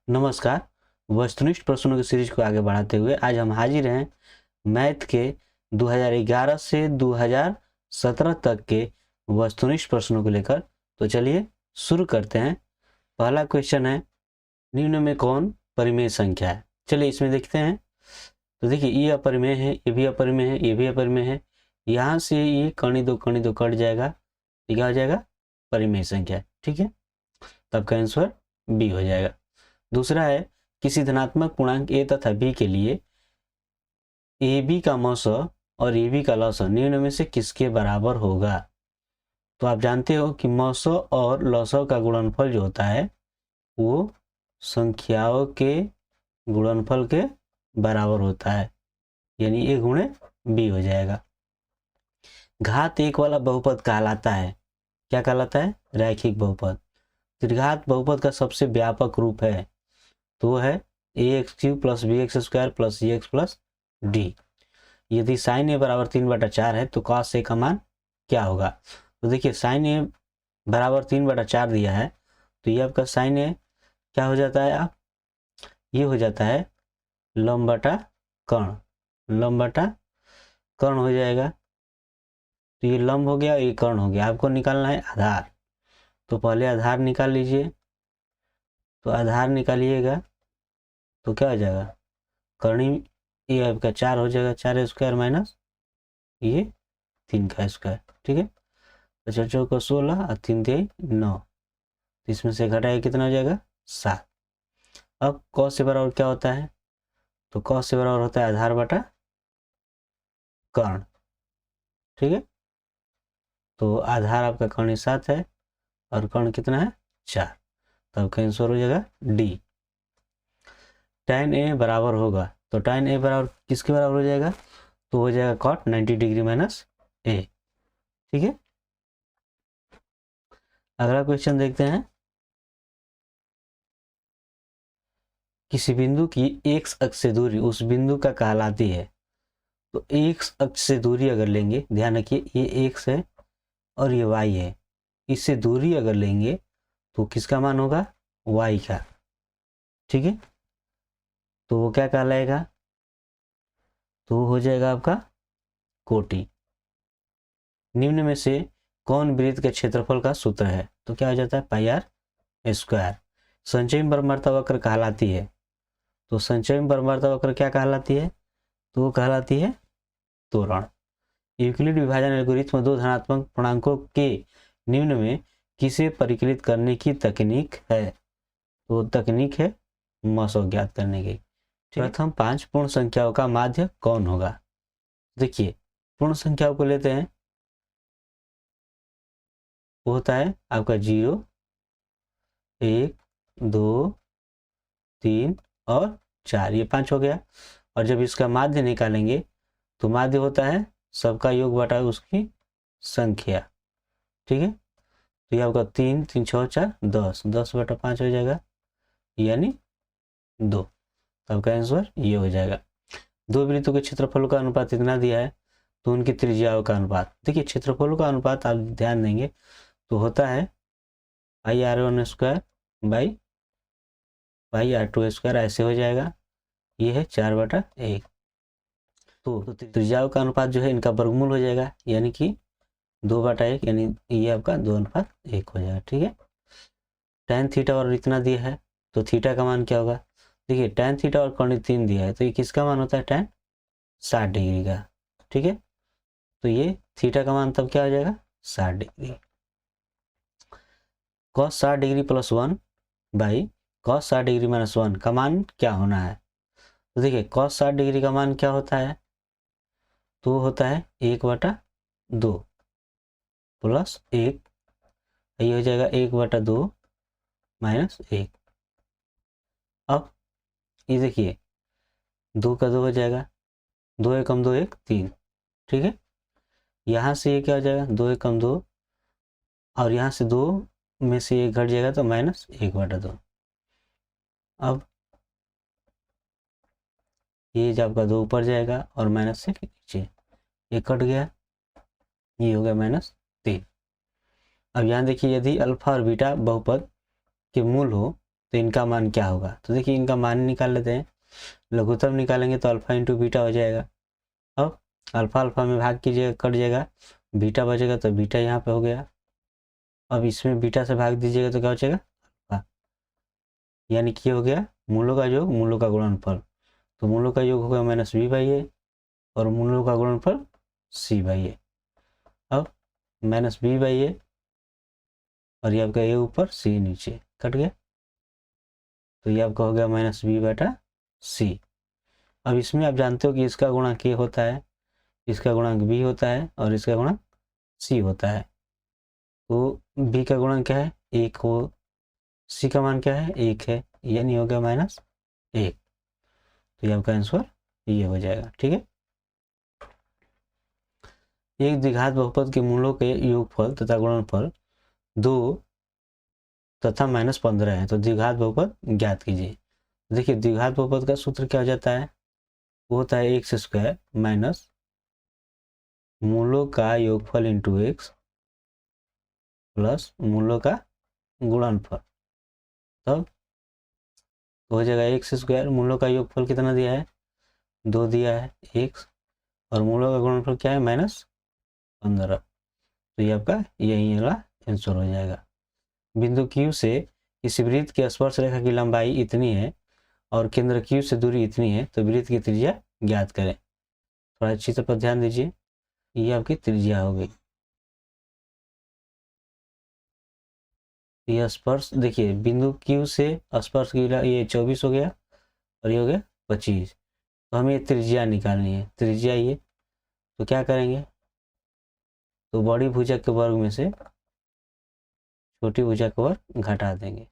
नमस्कार। वस्तुनिष्ठ प्रश्नों की सीरीज को आगे बढ़ाते हुए आज हम हाजिर हैं मैथ के 2011 से 2017 तक के वस्तुनिष्ठ प्रश्नों को लेकर। तो चलिए शुरू करते हैं। पहला क्वेश्चन है, निम्न में कौन परिमेय संख्या है। चलिए इसमें देखते हैं। तो देखिए ये अपरिमेय है, ये भी अपरिमेय है, ये भी अपरिमेय है। यहाँ से ये कणी दो कट जाएगा, ये क्या हो जाएगा, परिमेय संख्या। ठीक है, तब का आंसर बी हो जाएगा। दूसरा है, किसी धनात्मक पूर्णांक a तथा b के लिए ab का मौस और ab का लौस निम्न में से किसके बराबर होगा। तो आप जानते हो कि मौस और लौस का गुणनफल जो होता है वो संख्याओं के गुणनफल के बराबर होता है, यानी a गुणे b हो जाएगा। घात एक वाला बहुपद कहलाता है, क्या कहलाता है, रैखिक बहुपद। त्रिघात बहुपद का सबसे व्यापक रूप है तो वो है ax³ + bx² + cx + d। यदि sin a बराबर 3/4 है तो cos a का मान क्या होगा। तो देखिए sin a बराबर 3/4 दिया है, तो ये आपका sin a क्या हो जाता है, आप ये हो जाता है लंब बटा कर्ण, लंब बटा कर्ण हो जाएगा। तो ये लंब हो गया, ये कर्ण हो गया। आपको निकालना है आधार, तो पहले आधार निकाल लीजिए। तो आधार निकालिएगा तो क्या हो जाएगा, कर्णी ये आपका 4 हो जाएगा, 4² माइनस ये 3 का स्क्वायर। ठीक है, तो 4 को 16 और 3 3 9, तो इसमें से घटाया कितना हो जाएगा, 7। अब cos से बराबर क्या होता है, तो cos से बराबर होता है आधार बटा कर्ण। ठीक है, तो आधार आपका कर्ण 7 है और कर्ण कितना है, 4, तो आपका आंसर हो जाएगा डी। tan a बराबर होगा, तो tan a बराबर किसके बराबर हो जाएगा, तो हो जाएगा cot 90 डिग्री माइनस a। ठीक है, अगला क्वेश्चन देखते हैं। किसी बिंदु की x अक्ष से दूरी उस बिंदु का कहलाती है। तो x अक्ष से दूरी अगर लेंगे, ध्यान रखिए ये x है और ये y है, इससे दूरी अगर लेंगे तो किसका मान होगा, y का। ठीक है, तो वो क्या कहलाएगा, तो हो जाएगा आपका कोटि। निम्न में से कौन वृत्त के क्षेत्रफल का सूत्र है, तो क्या हो जाता है πr²। संचयी परमर्ता वक्र कहलाती है, तो संचयी परमर्ता वक्र क्या कहलाती है, तो वो कहलाती है त्वरण। यूक्लिड विभाजन एल्गोरिथ्म दो धनात्मक पूर्णांकों के निम्न में किसे परिकलित करने की तकनीक है, तो तकनीक है मसो ज्ञात करने की। प्रथम 5 पूर्ण संख्याओं का माध्य कौन होगा। देखिए पूर्ण संख्याओं को लेते हैं, वो होता है आपका 0 1 2 3 और 4, ये 5 हो गया। और जब इसका माध्य निकालेंगे तो माध्य होता है सबका योग बटा उसकी संख्या। ठीक है, तो ये आपका 3 3 6 4 10, 10/5 हो जाएगा, यानी 2। तो आपका आंसर ये हो जाएगा। दो वृत्तों के क्षेत्रफलों का अनुपात इतना दिया है, तो उनकी त्रिज्याओं का अनुपात। देखिए क्षेत्रफलों का अनुपात आप ध्यान देंगे तो होता है πr1² बाई πr2², ऐसे हो जाएगा। ये है 4/1। तो त्रिज्याओं का अनुपात जो है इनका वर्गमूल हो जाएगा, यानी कि 2/1, यानी ये आपका 2:1 हो जाएगा। ठीक है, tan थीटा और इतना दिया है, तो थीटा का मान क्या होगा। देखिए tan थीटा और कोण 3 दिया है, तो ये किसका मान होता है, tan 60 डिग्री का। ठीक है, तो ये थीटा का मान तब क्या हो जाएगा, 60 degree. cos 60 degree + 1 by cos 60 degree - 1 का मान क्या होना है। तो देखिए cos 60 डिग्री का मान क्या होता है, तो होता है 1/2 + 1, ये हो जाएगा 1/2 - 1। अब ये देखिए 2 का 2 हो जाएगा, 2 एकम 2 1 3। ठीक है, यहाँ से ये क्या हो जाएगा, 2 एकम 2, और यहाँ से 2 में से ये घट जाएगा तो -1/2। अब ये जब आपका 2 ऊपर जाएगा और माइनस से नीचे, ये कट गया, ये हो गया -3। अब यहाँ देखिए यदि अल्फा और बीटा बहुपद के मूल हो तो इनका मान क्या होगा। तो देखिए इनका मान निकाल लेते हैं। लघुत्तम निकालेंगे तो अल्फा इंटू बीटा हो जाएगा। अब अल्फा अल्फा में भाग कीजिएगा, कट जाएगा, बीटा बचेगा तो बीटा यहाँ पे हो गया। अब इसमें बीटा से भाग दीजिएगा तो क्या बचेगा, अल्फा। यानी कि हो गया मूलों का योग, मूलों का गुणनफल। तो मूलों का योग होगा माइनस बी बाई ए और मूलों का गुणनफल सी बाई ए। अब माइनस बी बाई ए और ये आपका ए ऊपर सी नीचे कट गया, तो ये आपका हो गया माइनस बी बटा सी। अब इसमें आप जानते हो कि इसका गुणांक ए होता है, इसका गुणांक बी होता है और इसका गुणांक सी होता है। तो बी का गुणांक क्या है, एक हो, सी का मान क्या है, एक है, यानी हो गया माइनस एक। तो ये आपका आंसर ये हो जाएगा। ठीक है, एक द्विघात बहुपद के मूलों के योगफल तथा गुणनफल 2 तथा -15 है, तो द्विघात बहुपद ज्ञात कीजिए। देखिए द्विघात बहुपद का सूत्र क्या हो जाता है, वो होता है एक्स स्क्वायर माइनस मूलों का योगफल इंटू एक्स प्लस मूलों का गुणनफल। तब तो हो जाएगा एक्स स्क्वायर, मूलों का योगफल कितना दिया है, 2 दिया है एक्स, और मूलों का गुणनफल क्या है -15। तो ये आपका यही वाला आंसर हो जाएगा। बिंदु Q से इस वृत्त की स्पर्श रेखा की लंबाई इतनी है और केंद्र Q से दूरी इतनी है, तो वृत्त की त्रिज्या ज्ञात करें। थोड़ा अच्छी तरह ध्यान दीजिए, ये आपकी त्रिज्या हो गई। ये स्पर्श देखिए बिंदु Q से स्पर्श की ये 24 हो गया और ये हो गया 25। तो हमें ये त्रिज्या निकालनी है, त्रिज्या ये, तो क्या करेंगे, तो बड़ी भुजा के वर्ग में से छोटी भुजा का वर्ग घटा देंगे।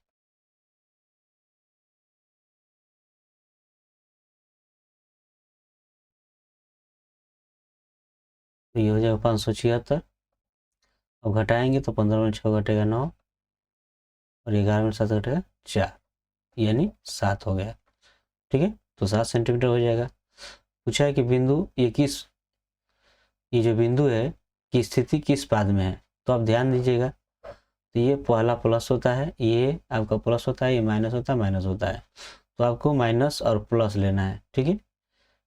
तो ये हो जाएगा 576। अब घटाएंगे तो 15 में 6 घटेगा 9 और 11 में 7 घटेगा 4, यानी 7 हो गया। ठीक है, तो 7 सेंटीमीटर हो जाएगा। पूछा है कि बिंदु ये जो बिंदु है की स्थिति किस पाद में है, तो आप ध्यान दीजिएगा। तो ये पहला प्लस होता है, ये आपका प्लस होता है, ये माइनस होता है, माइनस होता है। तो आपको माइनस और प्लस लेना है। ठीक है,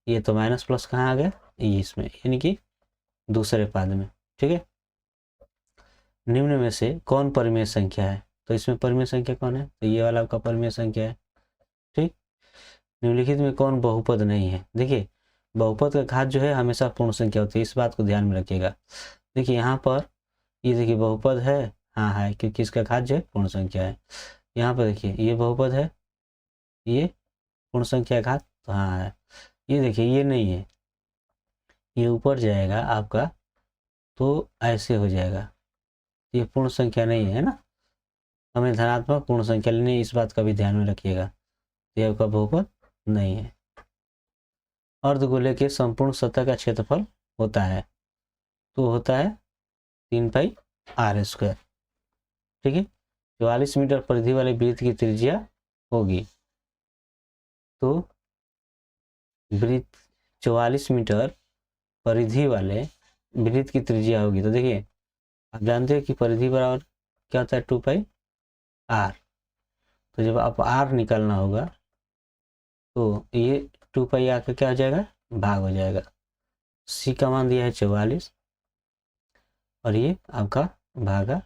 ये तो माइनस प्लस कहाँ आ गया, ये इसमें, यानी कि दूसरे पाद में। ठीक है, निम्न में से कौन परिमेय संख्या है, तो इसमें परिमेय संख्या कौन है, तो ये वाला आपका परिमेय संख्या है। ठीक, निम्नलिखित में कौन बहुपद नहीं है। देखिए बहुपद का घात जो है हमेशा पूर्ण संख्या होती है, इस बात को ध्यान में रखिएगा। देखिए यहाँ पर ये देखिए बहुपद है, हाँ है, क्योंकि इसका घात जो है पूर्ण संख्या है। यहाँ पर देखिए ये बहुपद है, ये पूर्ण संख्या घात, तो हाँ है। ये देखिए ये नहीं है, ये ऊपर जाएगा आपका, तो ऐसे हो जाएगा, ये पूर्ण संख्या नहीं है ना, हमें धनात्मक पूर्ण संख्या लेनी है, इस बात का भी ध्यान में रखिएगा। ये आपका बहुपद नहीं है। अर्धगोले के संपूर्ण सतह का क्षेत्रफल होता है, तो होता है 3πr²। ठीक है, 44 मीटर परिधि वाले वृत्त की त्रिज्या होगी, तो वृत्त 44 मीटर परिधि वाले वृत्त की त्रिज्या होगी। तो देखिए आप जानते हो कि परिधि बराबर क्या होता है 2πr। तो जब आप r निकालना होगा तो ये 2πr का क्या हो जाएगा, भाग हो जाएगा। c का मान दिया है 44 और ये आपका भागा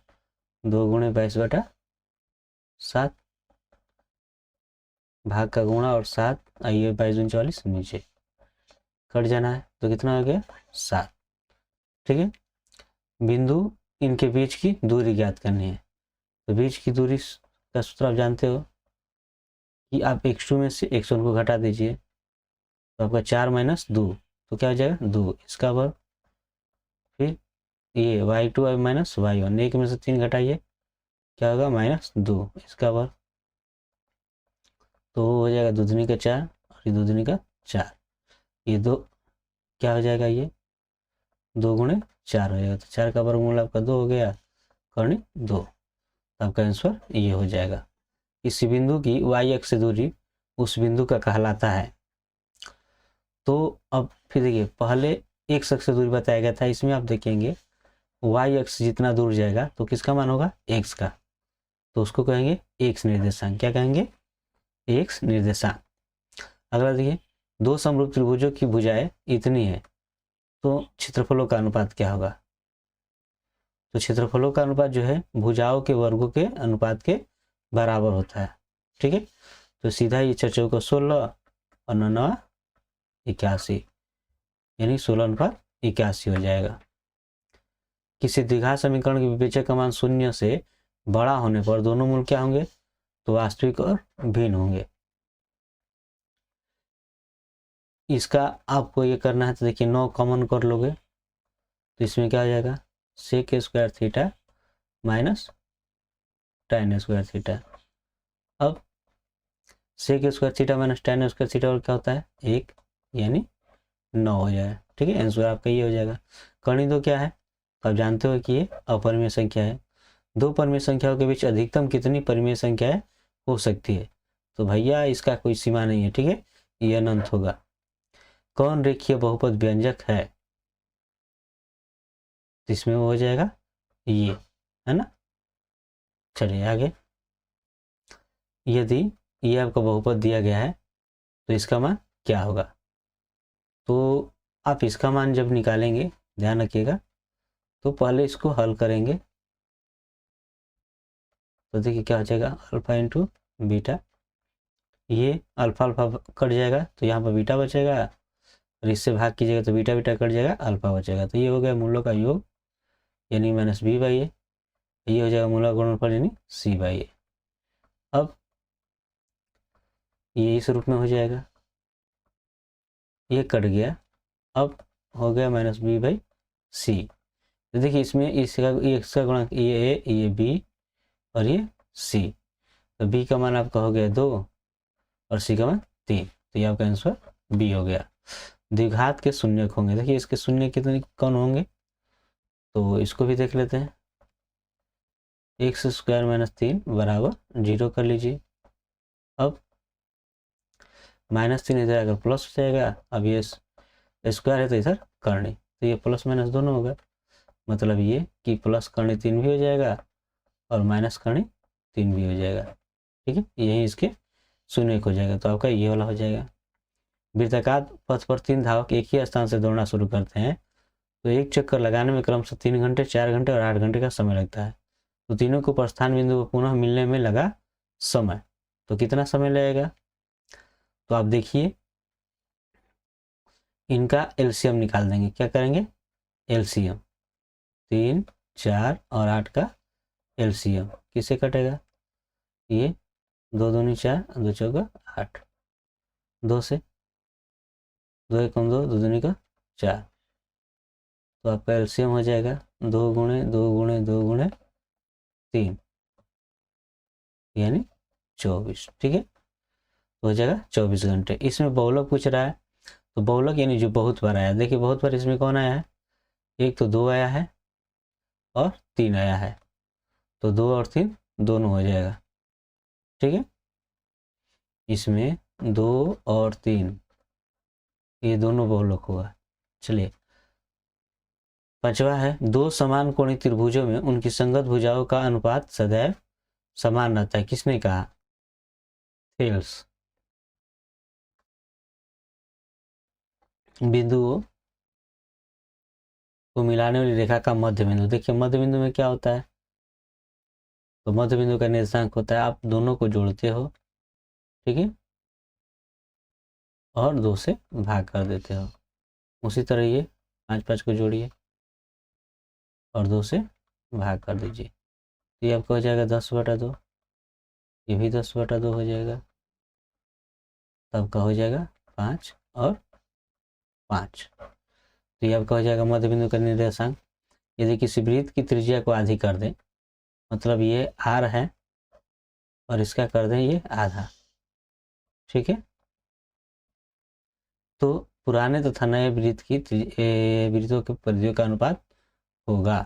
2 गुणे 22/7, भाग का गुणा और 7, आइए 22 44 नीचे कट जाना है, तो कितना हो गया 7। ठीक है, बिंदु इनके बीच की दूरी ज्ञात करनी है। तो बीच की दूरी का सूत्र आप जानते हो कि आप x2 में से x1 को घटा दीजिए, तो आपका 4 - 2, तो क्या हो जाएगा 2, इसका वर्ग, फिर ये y2 - y1, एक में से 3 घटाइए, क्या होगा -2, इसका वर्ग, तो हो जाएगा दूधनी का 4 और ये दूधनी का 4, ये 2 क्या हो जाएगा, ये 2 गुणे 4 हो जाएगा, तो 4 का वर्गमूल आपका 2 हो गया, करनी 2, तो आपका आंसर ये हो जाएगा। इस बिंदु की y अक्ष से दूरी उस बिंदु का कहलाता है। तो अब फिर देखिए पहले x अक्ष से दूरी बताया गया था, इसमें आप देखेंगे y अक्ष जितना दूर जाएगा तो किसका मान होगा, x का। तो उसको कहेंगे एक्स निर्देशांक। क्या कहेंगे? एक्स निर्देशांक। अगला देखिए, दो समरूप त्रिभुजों की भुजाएं इतनी है तो क्षेत्रफलों का अनुपात क्या होगा? तो क्षेत्रफलों का अनुपात जो है भुजाओं के वर्गों के अनुपात के बराबर होता है। ठीक है, तो सीधा ये 4 16 और 9 81, यानी 16:81 हो जाएगा। किसी द्विघात समीकरण के विवेचक का मान 0 से बड़ा होने पर दोनों मूल क्या होंगे? तो वास्तविक और भिन्न होंगे। इसका आपको ये करना है, तो देखिए 9 कॉमन कर लोगे तो इसमें क्या हो जाएगा? Sec square theta minus tan square theta. अब sec square theta minus tan square theta और क्या होता है? 1, यानी 9 हो जाएगा। ठीक है, आंसर आपका ये हो जाएगा। कर्ण दो क्या है? तो आप जानते हो कि ये अपरिमेय संख्या है। दो परिमेय संख्याओं के बीच अधिकतम कितनी परिमेय संख्याएं हो सकती है? तो भैया इसका कोई सीमा नहीं है। ठीक है, ये अनंत होगा। कौन रेखीय बहुपद व्यंजक है? तो इसमें वो हो जाएगा ये, है ना। चलिए आगे, यदि ये आपका बहुपद दिया गया है तो इसका मान क्या होगा? तो आप इसका मान जब निकालेंगे, ध्यान रखिएगा, तो पहले इसको हल करेंगे तो देखिए क्या हो जाएगा? अल्फा इंटू बीटा, ये अल्फा अल्फा कट जाएगा तो यहाँ पर बीटा बचेगा, और इससे भाग कीजिएगा तो बीटा बीटा कट जाएगा, अल्फा बचेगा। तो ये हो गया मूलों का योग, यानी माइनस बी बाई ए। ये हो जाएगा मूला गुणनफल, यानी सी बाई ए। अब ये इस रूप में हो जाएगा, ये कट गया, अब हो गया माइनस बी बाई सी। तो देखिए इसमें इसका गुणक ये ए, ये बी और ये सी। तो बी का मान आपका हो गया 2 और सी का मान 3, तो ये आपका आंसर बी हो गया। द्विघात के शून्यक होंगे, देखिए इसके शून्य कितने कौन होंगे? तो इसको भी देख लेते हैं। एक्स स्क्वायर माइनस 3 बराबर 0 कर लीजिए। अब -3 इधर अगर प्लस हो जाएगा, अब ये स्क्वायर है तो इधर करनी, तो ये प्लस माइनस दोनों होगा। मतलब ये कि प्लस करनी 3 भी हो जाएगा और माइनस करनी 3 भी हो जाएगा। ठीक है, यही इसके शून्य हो जाएगा, तो आपका ये वाला हो जाएगा। वृत्ताकार पथ पर 3 धावक एक ही स्थान से दौड़ना शुरू करते हैं तो एक चक्कर लगाने में क्रमशः 3 घंटे, 4 घंटे और 8 घंटे का समय लगता है। तो तीनों को प्रस्थान बिंदु को पुनः मिलने में लगा समय, तो कितना समय लगेगा? तो आप देखिए इनका एलसीएम निकाल देंगे। क्या करेंगे? एलसीएम 3, 4 और 8 का एलसीएम किससे कटेगा? ये 2 दूनी 4, 2 चौका 8, 2 से 2 एक 2, 2 दूनी का 4, तो आपका एलसीएम हो जाएगा 2 गुणे 2 गुणे 2 गुणे 3, यानी 24। ठीक है, तो हो जाएगा 24 घंटे। इसमें बहुलक पूछ रहा है, तो बहुलक यानी जो बहुत बार आया। देखिए बहुत बार इसमें कौन आया है? एक तो 2 आया है और 3 आया है, तो 2 और 3 दोनों हो जाएगा। ठीक है, इसमें 2 और 3 ये दोनों बहुलक होगा। चलिए पांचवा है, दो समान कोणीय त्रिभुजों में उनकी संगत भुजाओं का अनुपात सदैव समान रहता है। किसने कहा? थेल्स। बिंदुओं को मिलाने वाली रेखा का मध्य बिंदु, देखिए मध्य बिंदु में क्या होता है? तो मध्य बिंदु का निर्देशांक होता है, आप दोनों को जोड़ते हो, ठीक है, और 2 से भाग कर देते हो। उसी तरह ये 5 5 को जोड़िए और 2 से भाग कर दीजिए, तो ये आपका हो जाएगा 10/2। ये भी 10/2 हो जाएगा, तब का हो जाएगा 5 और 5। तो ये आपका हो जाएगा मध्य बिंदु का निर्देशांक। यदि किसी वृत्त की त्रिज्या को आधी कर दें, मतलब ये r है और इसका कर दें ये आधा, ठीक है, तो पुराने तथा नए वृत्त की वृत्तों के परिधियों का अनुपात होगा।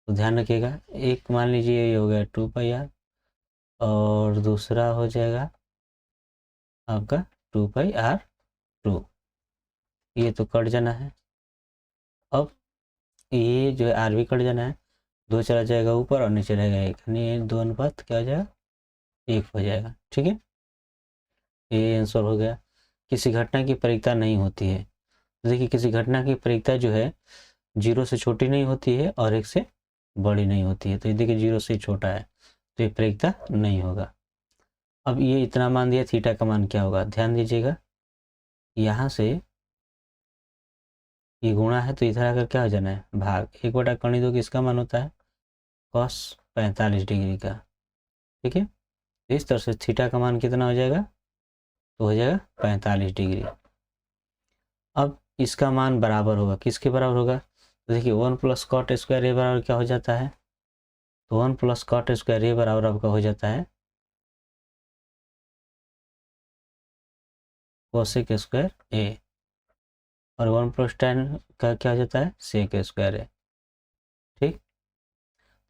तो ध्यान रखिएगा, एक मान लीजिए ये हो गया 2πr और दूसरा हो जाएगा आपका 2πr2, ये तो कट जाना है। अब ये जो है आर भी कट जाना है, 2 चला जाएगा ऊपर और नीचे रहेगा 1, यानी 2 अनुपात क्या हो जाएगा 1 हो जाएगा। ठीक है, ये आंसर हो गया। किसी घटना की परिकता नहीं होती है, तो देखिए किसी घटना की परिकता जो है 0 से छोटी नहीं होती है और 1 से बड़ी नहीं होती है, तो ये देखिए 0 से छोटा है तो ये परिकता नहीं होगा। अब ये इतना मान दिया, थीटा का मान क्या होगा, ध्यान दीजिएगा यहाँ से ये गुणा है तो इधर आकर क्या हो जाना है भाग, 1/2 किसका मान होता है cos 45 डिग्री का। ठीक है, इस तरह से थीटा का मान कितना हो जाएगा, तो हो जाएगा 45 डिग्री। अब इसका मान बराबर होगा, किसके बराबर होगा, तो देखिए 1 + cot स्क्वायर ए बराबर क्या हो जाता है, तो 1 + cot स्क्वायर ए बराबर आपका हो जाता है कोसेक स्क्वायर ए, और 1 + tan का क्या हो जाता है सेक स्क्वायर ए। ठीक, तो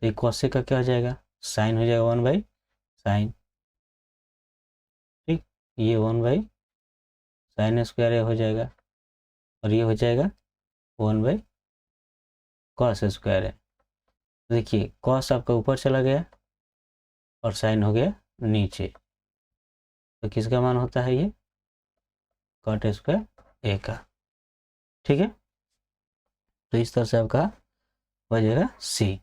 ये कोसेक का क्या हो जाएगा, साइन हो जाएगा 1/sin। ठीक, ये 1/sin स्क्वायर ए हो जाएगा, और ये हो जाएगा 1/cos स्क्वायर ए। देखिए cos आपका ऊपर चला गया और साइन हो गया नीचे, तो किसका मान होता है ये cot स्क्वायर ए का। ठीक है, तो इस तरह से आपका हो जाएगा सी।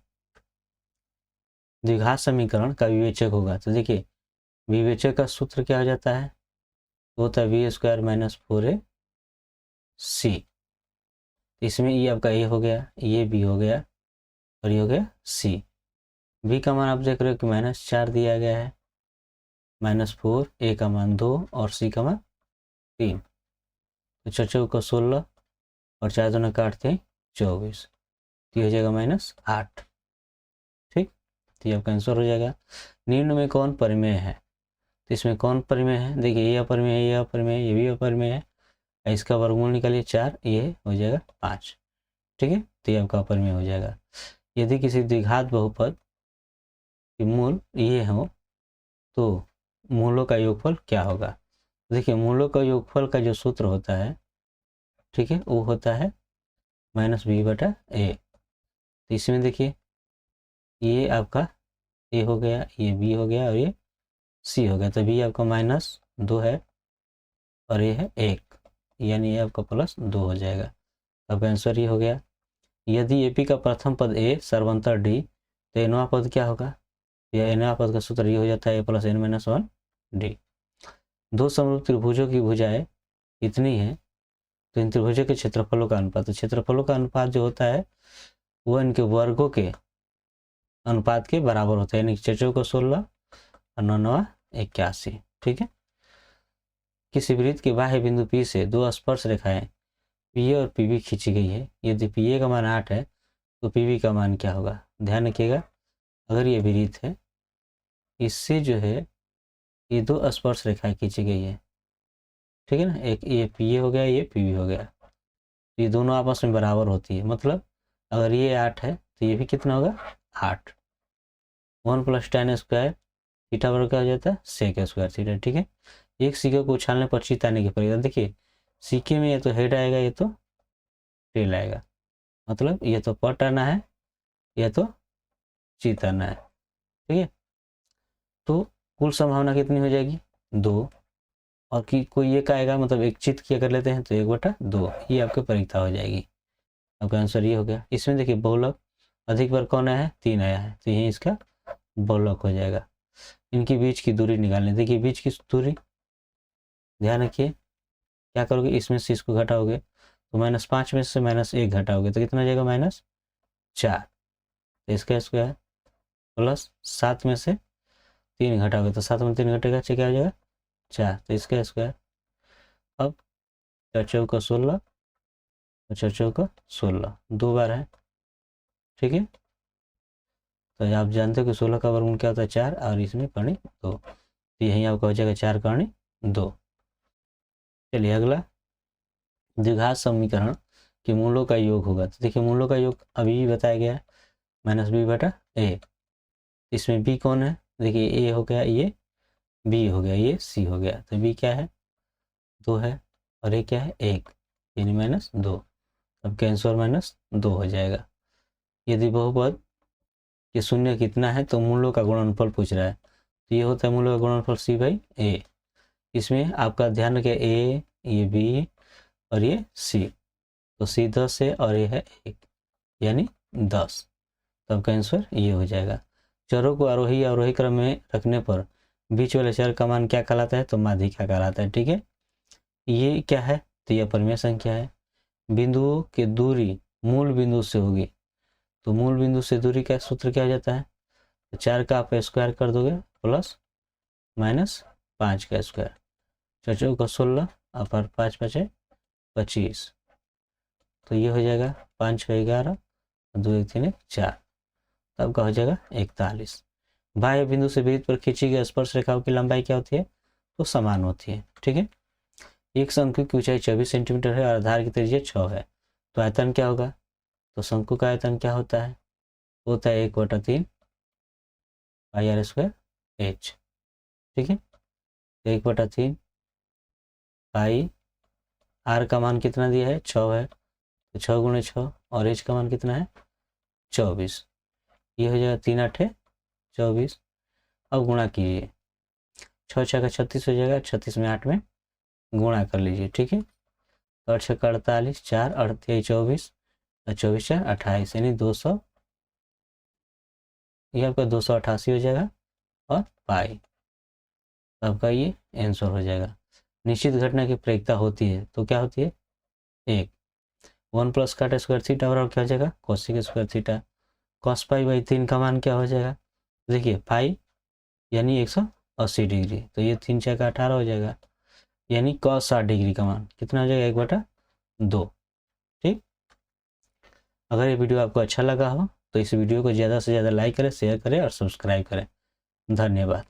द्विघात समीकरण का विवेचक होगा, तो देखिए विवेचक का सूत्र क्या हो जाता है, वो होता है v² - 4ac। इसमें ये आपका ए हो गया, ये बी हो गया और ये हो गया सी। बी का मान आप देख रहे हो कि -4 दिया गया है, -4, ए का मान 2 और सी का मान 3। तो 4 को 16 और 4 दोनों काटते हैं 24, तो ये हो जाएगा -8। ठीक, तो ये आपका आंसर हो जाएगा। निम्न में कौन परिमेय है, तो इसमें कौन परिमेय है, देखिए ये अपरिमेय है, ये अपरिमेय है, ये भी अपरिमेय है, इसका वर्गमूल निकालिए 4, ये हो जाएगा 5। ठीक है, तो ये आपका अपरिमेय हो जाएगा। यदि किसी द्विघात बहुपद के मूल ये हो तो मूलों का योगफल क्या होगा, देखिए मूलों का योगफल का जो सूत्र होता है, ठीक है, वो होता है -b/a। तो इसमें देखिए ये आपका ए हो गया, ये बी हो गया और ये सी हो गया, तो बी आपका -2 है और ये है 1, यानी ये आपका +2 हो जाएगा। अब आंसर ये हो गया। यदि एपी का प्रथम पद ए सर्वंतर डी, तो एनवा पद क्या होगा, या एनवा पद का सूत्र ये हो जाता है a + n - 1 डी। दो समरूप त्रिभुजों की भुजाएं इतनी है, तो इन त्रिभुजों के क्षेत्रफलों का अनुपात, तो क्षेत्रफलों का अनुपात जो होता है वो इनके वर्गों के अनुपात के बराबर होता है, यानी 4 को 16 और 9 81। ठीक है, किसी वृत्त के बाह्य बिंदु P से दो स्पर्श रेखाएं PA और PB खींची गई है। यदि PA का मान 8 है तो PB का मान क्या होगा, ध्यान रखिएगा अगर ये वृत्त है, इससे जो है ये दो स्पर्श रेखाएं खींची गई है, ठीक है ना, एक ये PA हो गया, ये PB हो गया, तो ये दोनों आपस में बराबर होती है, मतलब अगर ये 8 है तो ये भी कितना होगा 8। 1 + tan स्क्वायर थीटा वर्ग का हो जाता है सेक स्क्वायर थीटा। ठीक है, एक सिक्के को उछालने पर चित आने की पड़ेगा, देखिए सिक्के में ये तो हेड आएगा, ये तो टेल आएगा, मतलब ये तो पट आना है, ये तो चित आना है। ठीक है, तो कुल संभावना कितनी हो जाएगी 2, और कि कोई एक आएगा, मतलब एक चित की अगर लेते हैं तो 1/2, ये आपकी परीक्षा हो जाएगी। आपका आंसर ये हो गया। इसमें देखिए बहुलक अधिक बार कौन आया है 3 आया है, तो यही इसका बहुलक हो जाएगा। इनके बीच की दूरी निकालनी, देखिए बीच की दूरी ध्यान रखिए, क्या करोगे इसमें से इसको घटाओगे तो -5 में से -1 घटाओगे तो कितना हो जाएगा -4, तो इसका स्क्वायर प्लस 7 में से 3 घटाओगे तो 7 में 3 घटेगा, क्या हो जाएगा 4, तो इसका स्क्वायर। अब 4 को 16 और 4 को 16 2 बार है। ठीक है, तो आप जानते हो कि 16 का वर्गमूल क्या होता है 4 और इसमें कर्णी 2, तो यही आपका हो जाएगा 4 कर्णी 2। चलिए अगला, द्विघात समीकरण के मूलों का योग होगा, तो देखिए मूलों का योग अभी भी बताया गया है -b/a। इसमें b कौन है, देखिए a हो गया, ये b हो गया, ये c हो गया, तो b क्या है 2 है और a क्या है 1, यानी -2। अब कैंसर -2 हो जाएगा। यदि बहुपद कि शून्य कितना है, तो मूलों का गुणनफल पूछ रहा है। तो ये होता है मूलों का गुणनफल c बाई ए। इसमें आपका ध्यान रखिए a, ये b और ये c। तो c 10 है और ये है 1, यानी 10। तो आपका आंसर ये हो जाएगा। चरों को आरोही अवरोही क्रम में रखने पर बीच वाले चर का मान क्या कहलाता है, तो माध्यिका कहलाता है। ठीक है, ये क्या है, तो यह परिमेय संख्या है। बिंदुओं की दूरी मूल बिंदु से होगी, तो मूल बिंदु से दूरी का सूत्र क्या हो जाता है, तो 4 का आप स्क्वायर कर दोगे प्लस माइनस 5 का स्क्वायर, 4 का 16 और 5 5 25। तो ये हो जाएगा 5 का 11, 2 1 3 1 4, तब का हो जाएगा 41। बाह्य बिंदु से वृत्त पर खींची गई स्पर्श रेखाओं की लंबाई क्या होती है, तो समान होती है। ठीक है, एक शंकु की ऊंचाई 24 सेंटीमीटर है और आधार की त्रिज्या 6 है, तो आयतन क्या होगा, तो शंकु का आयतन क्या होता है, 1/3 पाई आर स्क्वायर एच। ठीक है, 1/3 पाई, आर का मान कितना दिया है, 6 है, तो 6 गुणे 6, और एच का मान कितना है 24। ये हो जाएगा 3 8 24। अब गुणा कीजिए, 6 6 का 36 हो जाएगा, 36 में 8 में गुणा कर लीजिए। ठीक है, तो 8 6 का 48, 4 38 24, 24 4 28, यानी 200, ये आपका 288 हो जाएगा और पाई, आपका ये आंसर हो जाएगा। निश्चित घटना की प्रेरिकता होती है, तो क्या होती है, 1 1 प्लस काट स्क्वायर थीटा बराबर क्या हो जाएगा, cosec square theta. Cos pi by 3 का मान क्या हो जाएगा, देखिए पाई यानी 180 डिग्री, तो ये 3 6 का 18 हो जाएगा, यानी कॉस 60 डिग्री का मान कितना हो जाएगा, 1/2। ठीक, अगर ये वीडियो आपको अच्छा लगा हो तो इस वीडियो को ज़्यादा से ज़्यादा लाइक करें, शेयर करें और सब्सक्राइब करें। धन्यवाद।